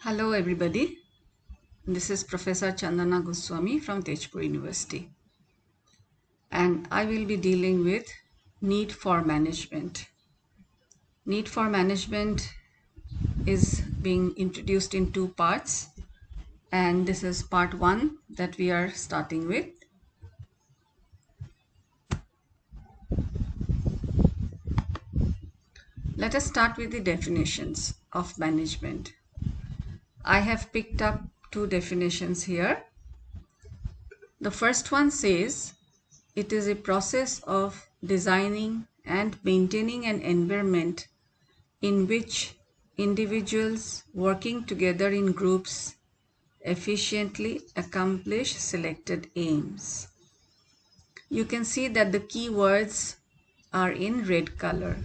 Hello everybody, this is Professor Chandana Goswami from Tejpur University, and I will be dealing with need for management. Need for management is being introduced in two parts, and this is part 1 that we are starting with. Let us start with the definitions of management. I have picked up two definitions here. The first one says it is a process of designing and maintaining an environment in which individuals working together in groups efficiently accomplish selected aims. You can see that the key words are in red color.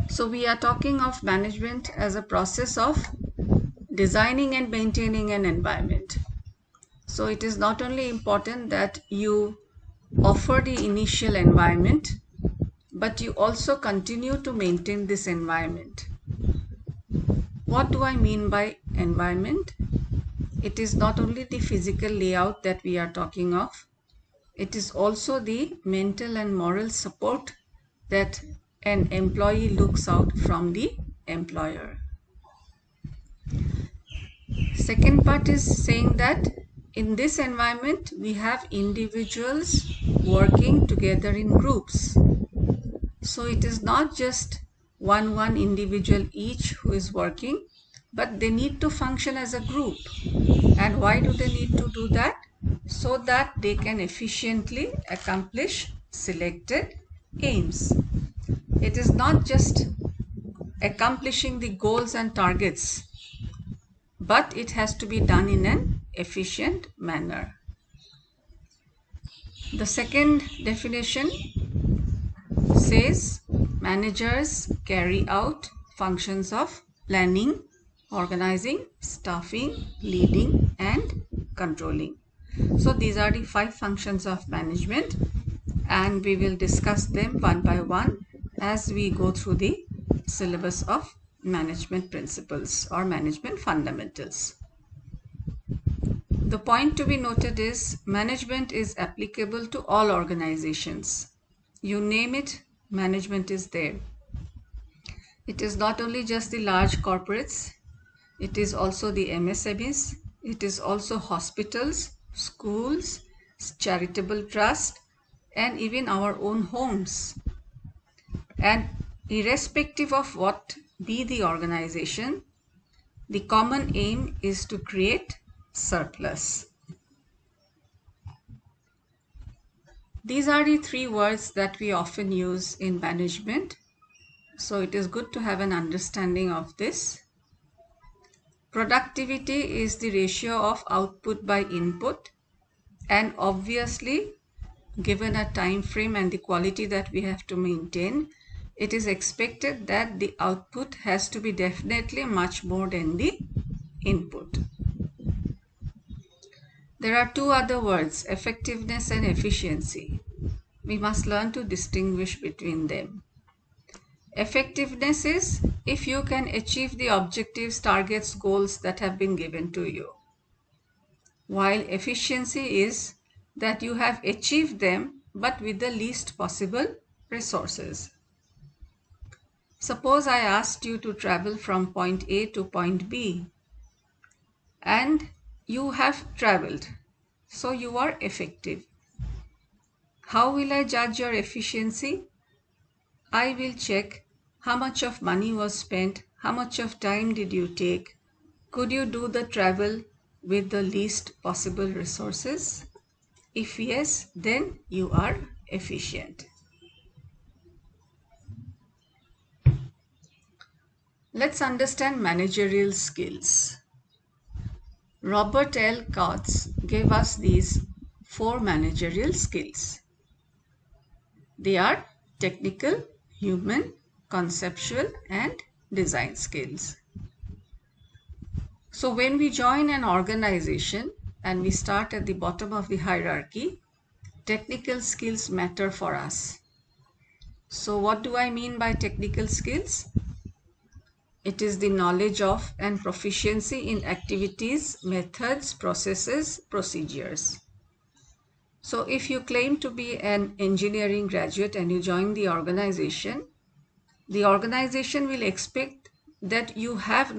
So we are talking of management as a process of designing and maintaining an environment. So it is not only important that you offer the initial environment, but you also continue to maintain this environment. What do I mean by environment? It is not only the physical layout that we are talking of, it is also the mental and moral support that an employee looks out from the employer. Second part is saying that in this environment we have individuals working together in groups. So it is not just one individual each who is working, but they need to function as a group. And why do they need to do that? So that they can efficiently accomplish selected aims. It is not just accomplishing the goals and targets, but it has to be done in an efficient manner. The second definition says managers carry out functions of planning, organizing, staffing, leading, and controlling. So these are the 5 functions of management, and we will discuss them one by one as we go through the syllabus of management principles or management fundamentals. The point to be noted is management is applicable to all organizations. You name it, management is there. It is not only just the large corporates, it is also the MSMEs, it is also hospitals, schools, charitable trust, and even our own homes. And irrespective of what be the organization, the common aim is to create surplus. These are the 3 words that we often use in management. So it is good to have an understanding of this. Productivity is the ratio of output by input, and obviously given a time frame and the quality that we have to maintain, it is expected that the output has to be definitely much more than the input. There are 2 other words, effectiveness and efficiency. We must learn to distinguish between them. Effectiveness is if you can achieve the objectives, targets, goals that have been given to you. While efficiency is that you have achieved them but with the least possible resources. Suppose I asked you to travel from point A to point B and you have traveled, so you are effective. How will I judge your efficiency? I will check how much of money was spent, how much of time did you take, could you do the travel with the least possible resources? If yes, then you are efficient. Let's understand managerial skills. Robert L. Katz gave us these 4 managerial skills. They are technical, human, conceptual, and design skills. So when we join an organization and we start at the bottom of the hierarchy, technical skills matter for us. So what do I mean by technical skills? It is the knowledge of and proficiency in activities, methods, processes, procedures. So if you claim to be an engineering graduate and you join the organization will expect that you have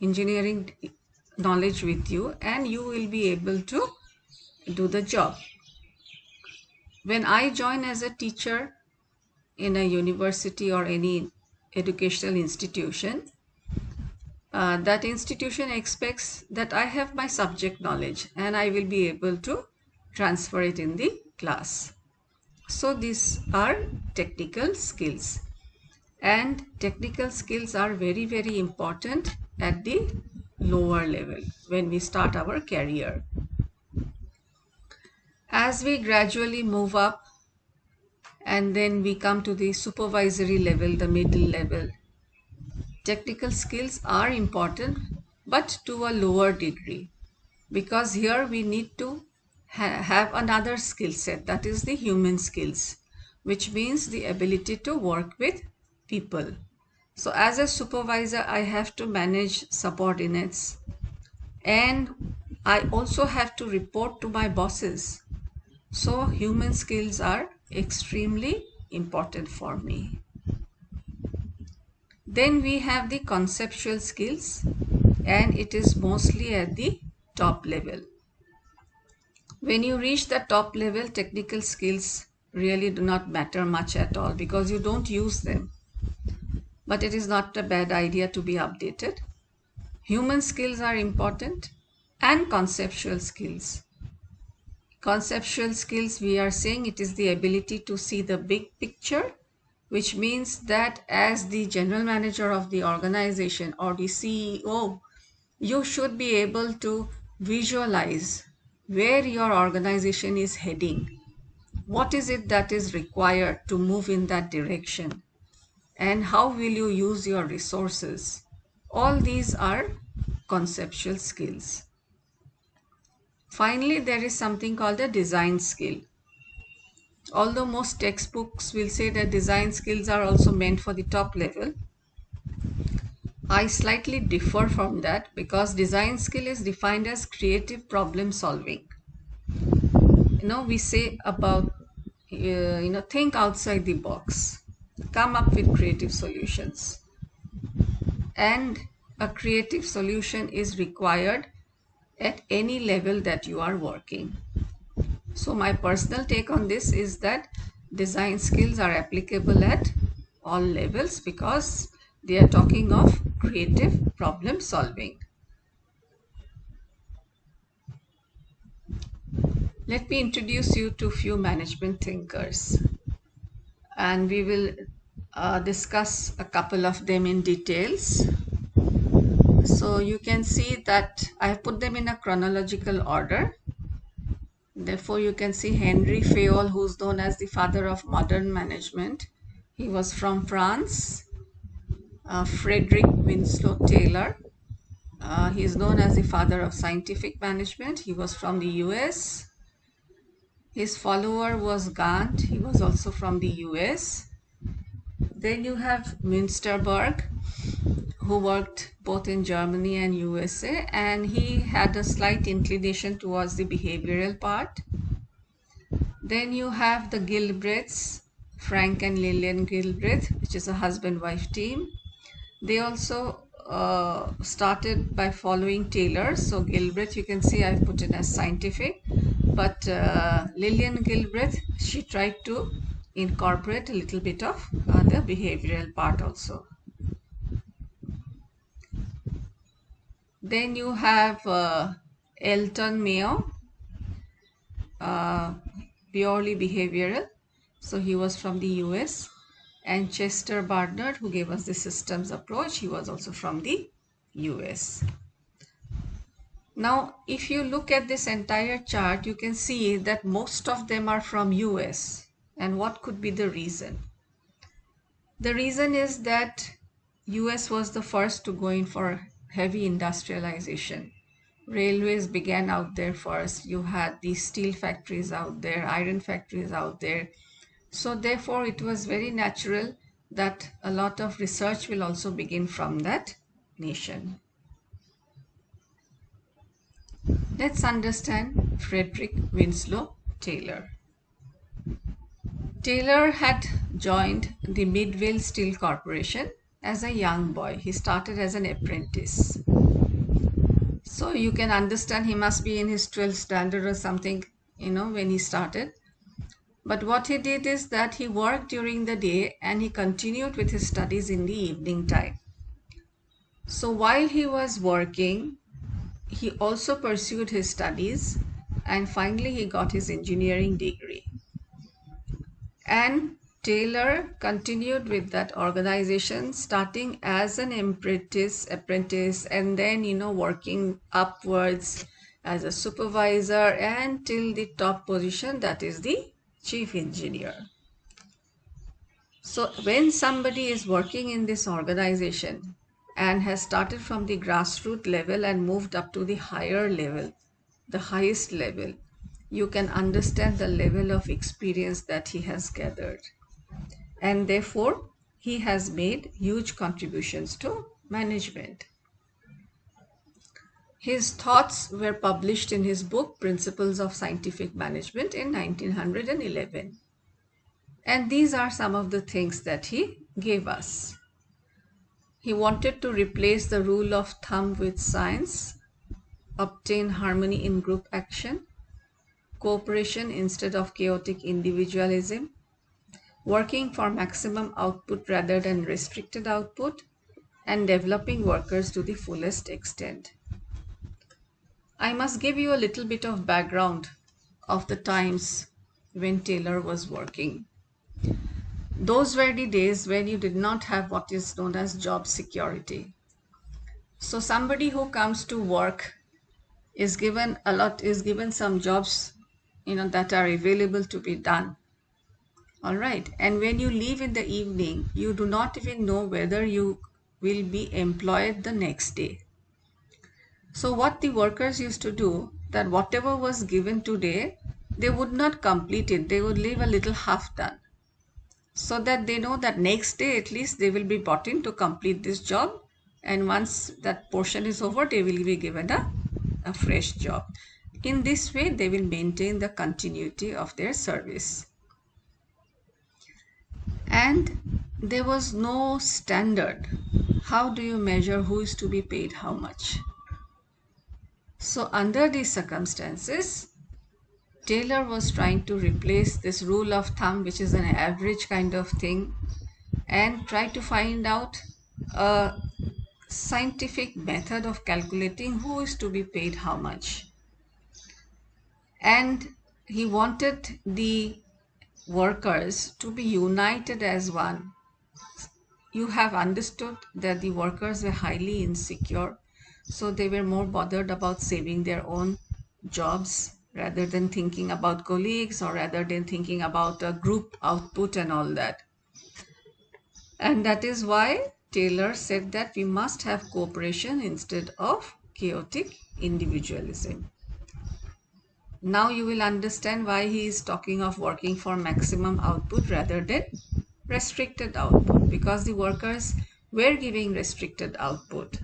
engineering knowledge with you, and you will be able to do the job. When I join as a teacher in a university or any educational institution, that institution expects that I have my subject knowledge and I will be able to transfer it in the class. So these are technical skills, and technical skills are very, very important at the lower level when we start our career. As we gradually move up and then we come to the supervisory level, the middle level, technical skills are important, but to a lower degree, because here we need to have another skill set, that is the human skills, which means the ability to work with people. So as a supervisor, I have to manage subordinates, and I also have to report to my bosses. So human skills are extremely important for me. Then we have the conceptual skills, and it is mostly at the top level. When you reach the top level, technical skills really do not matter much at all because you don't use them. But it is not a bad idea to be updated. Human skills are important, and conceptual skills. Conceptual skills, we are saying it is the ability to see the big picture, which means that as the general manager of the organization or the CEO, you should be able to visualize where your organization is heading. What is it that is required to move in that direction? And how will you use your resources? All these are conceptual skills. Finally, there is something called a design skill. Although most textbooks will say that design skills are also meant for the top level, I slightly differ from that because design skill is defined as creative problem solving. We say about, think outside the box, come up with creative solutions. And a creative solution is required at any level that you are working. So my personal take on this is that design skills are applicable at all levels because they are talking of creative problem solving. Let me introduce you to few management thinkers, and we will discuss a couple of them in details. So you can see that I have put them in a chronological order. Therefore, you can see Henry Fayol, who's known as the father of modern management. He was from France. Frederick Winslow Taylor. He is known as the father of scientific management. He was from the US. His follower was Gantt. He was also from the US. Then you have Münsterberg, who worked both in Germany and USA, and he had a slight inclination towards the behavioral part. Then you have the Gilbreths, Frank and Lillian Gilbreth, which is a husband-wife team. They also started by following Taylor. So Gilbreth, you can see I've put in as scientific, but Lillian Gilbreth, she tried to incorporate a little bit of the behavioral part also. Then you have Elton Mayo, purely behavioral. So he was from the US. And Chester Barnard, who gave us the systems approach, he was also from the US. Now, if you look at this entire chart, you can see that most of them are from US. And what could be the reason? The reason is that US was the first to go in for heavy industrialization. Railways began out there first. You had these steel factories out there, iron factories out there. So therefore, it was very natural that a lot of research will also begin from that nation. Let's understand Frederick Winslow Taylor. Taylor had joined the Midvale Steel Corporation as a young boy. He started as an apprentice. So you can understand he must be in his 12th standard or something, when he started. But what he did is that he worked during the day and he continued with his studies in the evening time. So while he was working, he also pursued his studies and finally he got his engineering degree. And Taylor continued with that organization starting as an apprentice and then working upwards as a supervisor and till the top position, that is the chief engineer. So when somebody is working in this organization and has started from the grassroots level and moved up to the higher level, the highest level, you can understand the level of experience that he has gathered. And therefore, he has made huge contributions to management. His thoughts were published in his book, Principles of Scientific Management, in 1911. And these are some of the things that he gave us. He wanted to replace the rule of thumb with science, obtain harmony in group action, cooperation instead of chaotic individualism, working for maximum output rather than restricted output, and developing workers to the fullest extent. I must give you a little bit of background of the times when Taylor was working. Those were the days when you did not have what is known as job security. So somebody who comes to work is given some jobs that are available to be done. All right. And when you leave in the evening, you do not even know whether you will be employed the next day. So what the workers used to do, that whatever was given today, they would not complete it. They would leave a little half done, so that they know that next day at least they will be brought in to complete this job. And once that portion is over, they will be given a fresh job. In this way, they will maintain the continuity of their service. And there was no standard. How do you measure who is to be paid how much? So under these circumstances, Taylor was trying to replace this rule of thumb, which is an average kind of thing, and try to find out a scientific method of calculating who is to be paid how much. And he wanted the workers to be united as one. You have understood that the workers were highly insecure, so they were more bothered about saving their own jobs rather than thinking about colleagues or rather than thinking about a group output and all that. And that is why Taylor said that we must have cooperation instead of chaotic individualism. Now you will understand why he is talking of working for maximum output rather than restricted output, because the workers were giving restricted output.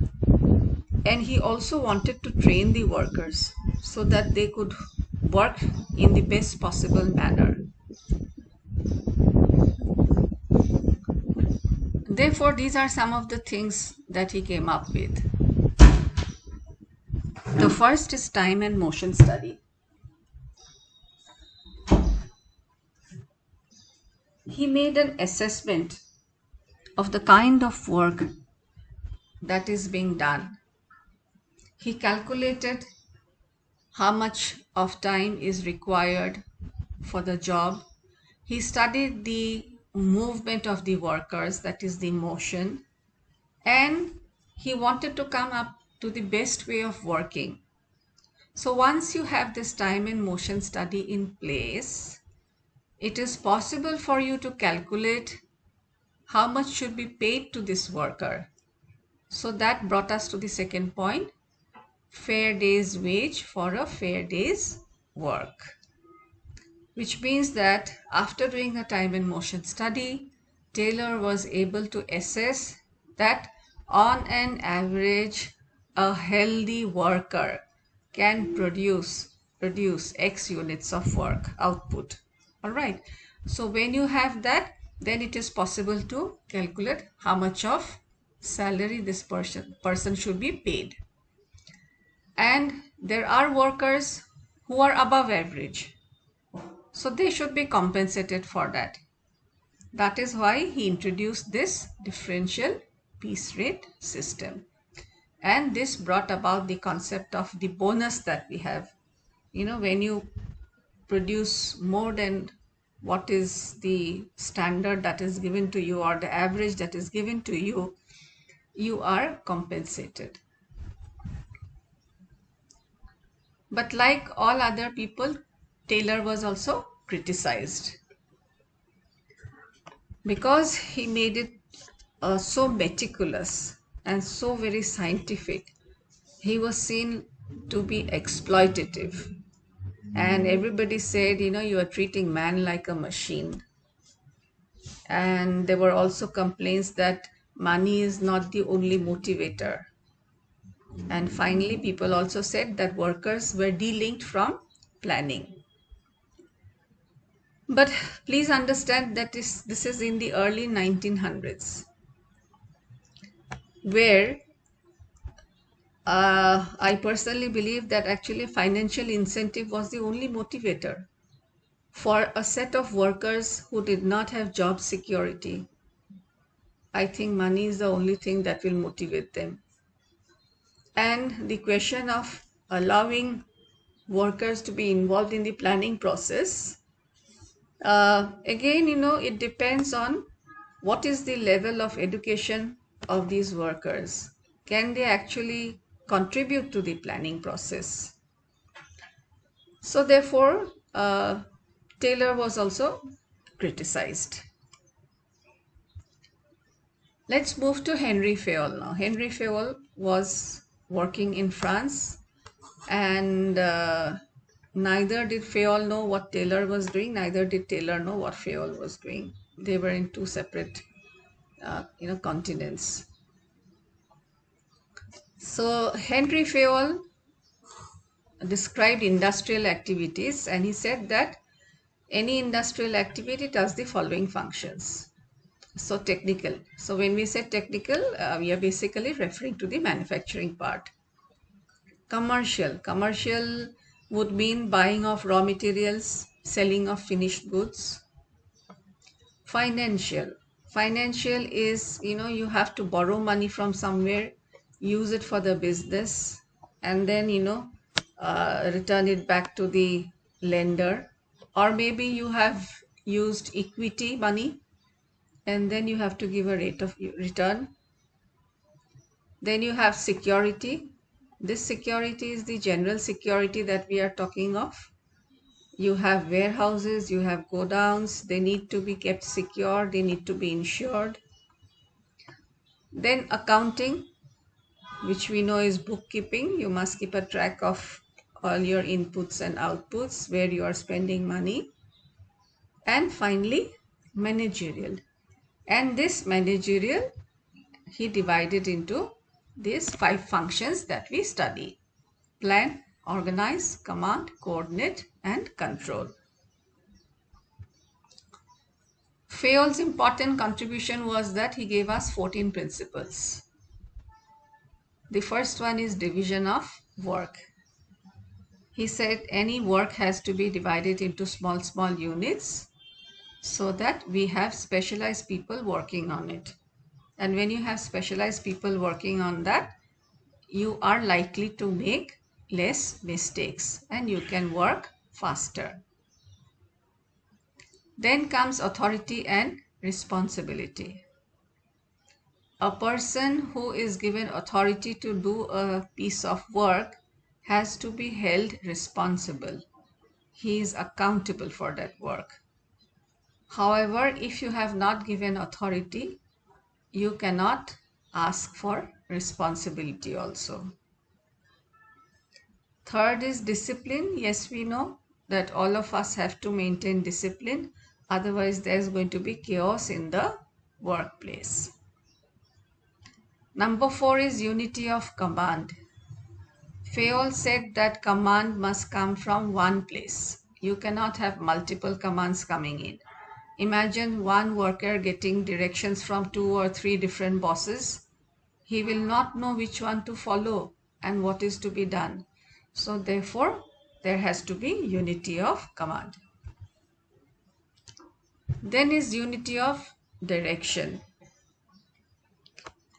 And he also wanted to train the workers so that they could work in the best possible manner. Therefore, these are some of the things that he came up with. The first is time and motion study. He made an assessment of the kind of work that is being done. He calculated how much of time is required for the job. He studied the movement of the workers, that is the motion, and he wanted to come up to the best way of working. So once you have this time and motion study in place, it is possible for you to calculate how much should be paid to this worker. So that brought us to the second point, fair day's wage for a fair day's work. Which means that after doing the time and motion study, Taylor was able to assess that on an average, a healthy worker can produce X units of work output. All right. So when you have that, then it is possible to calculate how much of salary this person should be paid. And there are workers who are above average. So they should be compensated for that. That is why he introduced this differential piece rate system. And this brought about the concept of the bonus that we have. You know, when you produce more than what is the standard that is given to you or the average that is given to you, you are compensated. But like all other people, Taylor was also criticized because he made it so meticulous and so very scientific. He was seen to be exploitative, and everybody said, you know, you are treating man like a machine. And there were also complaints that money is not the only motivator. And finally, people also said that workers were delinked from planning. But please understand that this is in the early 1900s, where I personally believe that actually financial incentive was the only motivator for a set of workers who did not have job security. I think money is the only thing that will motivate them. And the question of allowing workers to be involved in the planning process, again, you know, it depends on what is the level of education of these workers. Can they actually contribute to the planning process? So therefore, Taylor was also criticized. Let's move to Henry Fayol now. Henry Fayol was working in France, and neither did Fayol know what Taylor was doing, neither did Taylor know what Fayol was doing. They were in two separate continents. So Henry Fayol described industrial activities, and he said that any industrial activity does the following functions. So technical. So when we say technical, we are basically referring to the manufacturing part. Commercial. Commercial would mean buying of raw materials, selling of finished goods. Financial. Financial is, you know, you have to borrow money from somewhere, use it for the business, and then, you know, return it back to the lender. Or maybe you have used equity money and then you have to give a rate of return. Then you have security. This security is the general security that we are talking of. You have warehouses, you have godowns, they need to be kept secure, they need to be insured. Then accounting, which we know is bookkeeping. You must keep a track of all your inputs and outputs, where you are spending money. And finally, managerial. And this managerial, he divided into these 5 functions that we study: plan, organize, command, coordinate, and control. Fayol's important contribution was that he gave us 14 principles. The first one is division of work. He said any work has to be divided into small units so that we have specialized people working on it. And when you have specialized people working on that, you are likely to make less mistakes and you can work faster. Then comes authority and responsibility. A person who is given authority to do a piece of work has to be held responsible. He is accountable for that work. However, if you have not given authority, you cannot ask for responsibility also. Third is discipline. Yes, we know that all of us have to maintain discipline. Otherwise, there's going to be chaos in the workplace. Number 4 is unity of command. Fayol said that command must come from one place. You cannot have multiple commands coming in. Imagine one worker getting directions from 2 or 3 different bosses. He will not know which one to follow and what is to be done. So therefore, there has to be unity of command. Then is unity of direction.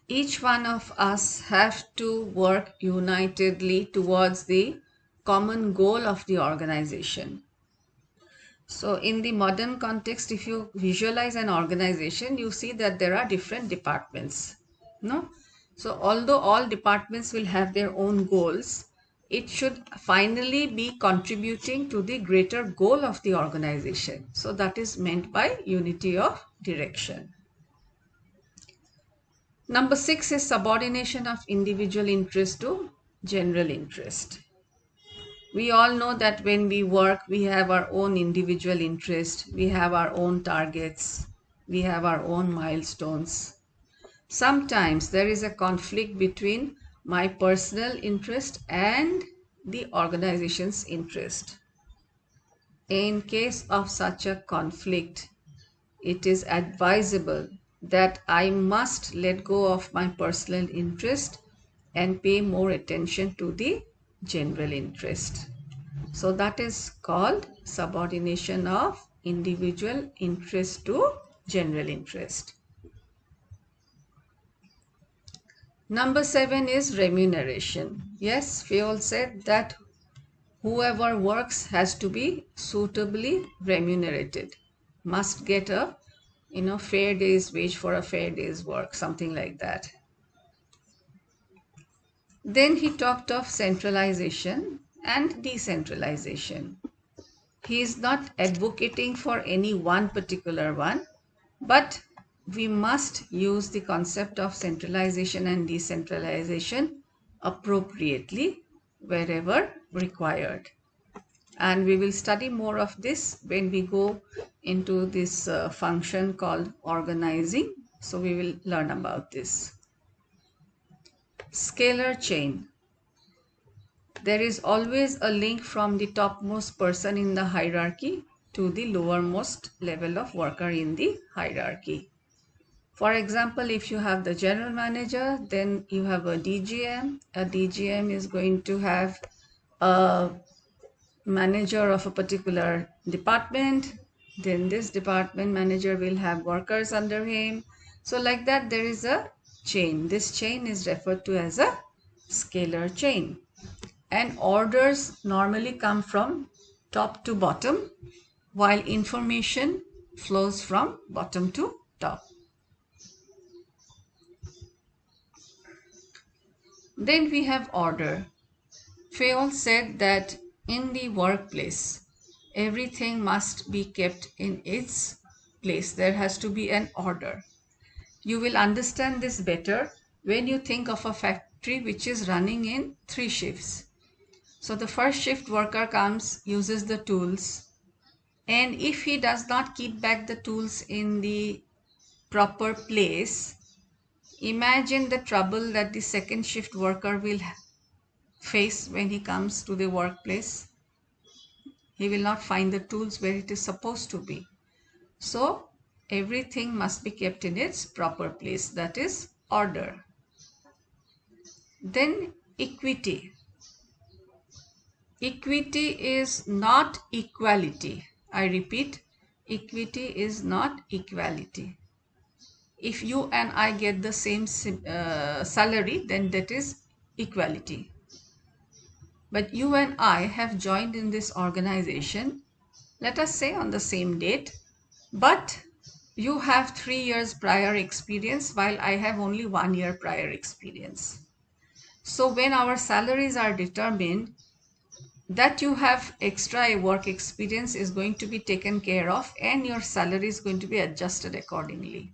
Each one of us have to work unitedly towards the common goal of the organization. So in the modern context, if you visualize an organization, you see that there are different departments. No? So although all departments will have their own goals, it should finally be contributing to the greater goal of the organization. So that is meant by unity of direction. Number 6 is subordination of individual interest to general interest. We all know that when we work, we have our own individual interest, we have our own targets, we have our own milestones. Sometimes there is a conflict between my personal interest and the organization's interest. In case of such a conflict, it is advisable that I must let go of my personal interest and pay more attention to the general interest. So that is called subordination of individual interest to general interest. Number 7 is remuneration. Yes, Fayol said that whoever works has to be suitably remunerated, must get a fair day's wage for a fair day's work, something like that. Then he talked of centralization and decentralization. He is not advocating for any one particular one, but we must use the concept of centralization and decentralization appropriately wherever required. And we will study more of this when we go into this function called organizing. So we will learn about this. Scalar chain. There is always a link from the topmost person in the hierarchy to the lowermost level of worker in the hierarchy. For example, if you have the general manager, then you have a DGM. A DGM is going to have a manager of a particular department. Then this department manager will have workers under him. So like that, there is a chain. This chain is referred to as a scalar chain. And orders normally come from top to bottom, while information flows from bottom to top. Then we have order. Fayol said that in the workplace, everything must be kept in its place. There has to be an order. You will understand this better when you think of a factory which is running in 3 shifts. So the first shift worker comes, uses the tools, and if he does not keep back the tools in the proper place, imagine the trouble that the second shift worker will face when he comes to the workplace. He will not find the tools where it is supposed to be. So everything must be kept in its proper place, that is order. Then equity. Equity is not equality. I repeat, equity is not equality. If you and I get the same salary, then that is equality. But you and I have joined in this organization, let us say on the same date, but you have 3 years prior experience while I have only 1 year prior experience. So when our salaries are determined, that you have extra work experience is going to be taken care of and your salary is going to be adjusted accordingly.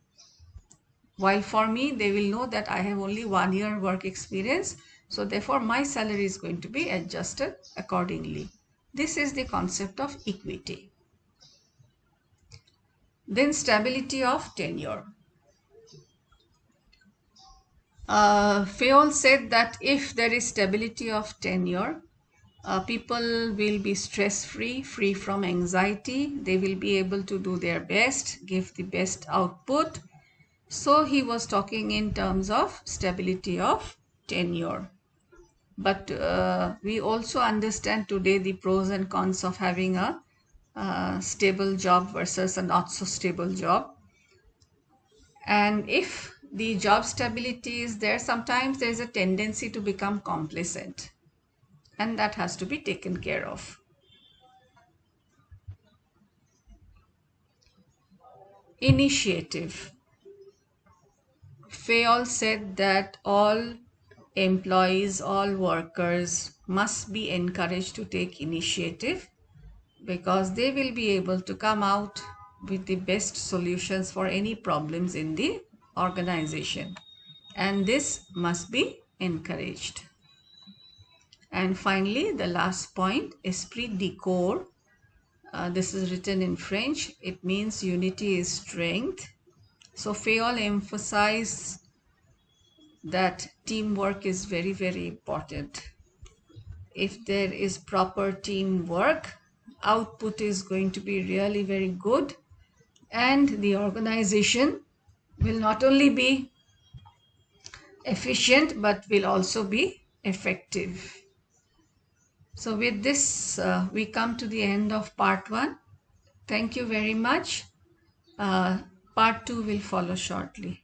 While for me, they will know that I have only 1 year work experience, so therefore my salary is going to be adjusted accordingly. This is the concept of equity. Then stability of tenure. Fayol said that if there is stability of tenure, people will be stress-free, free from anxiety. They will be able to do their best, give the best output. So he was talking in terms of stability of tenure. But we also understand today the pros and cons of having a stable job versus a not so stable job. And if the job stability is there, sometimes there's a tendency to become complacent, and that has to be taken care of. Initiative. Fayol said that all employees, all workers must be encouraged to take initiative because they will be able to come out with the best solutions for any problems in the organization. And this must be encouraged. And finally, the last point, esprit de corps. This is written in French. It means unity is strength. So Fayol emphasized that teamwork is very, very important. If there is proper teamwork, output is going to be really very good, and the organization will not only be efficient but will also be effective. So with this, we come to the end of part 1. Thank you very much. Part 2 will follow shortly.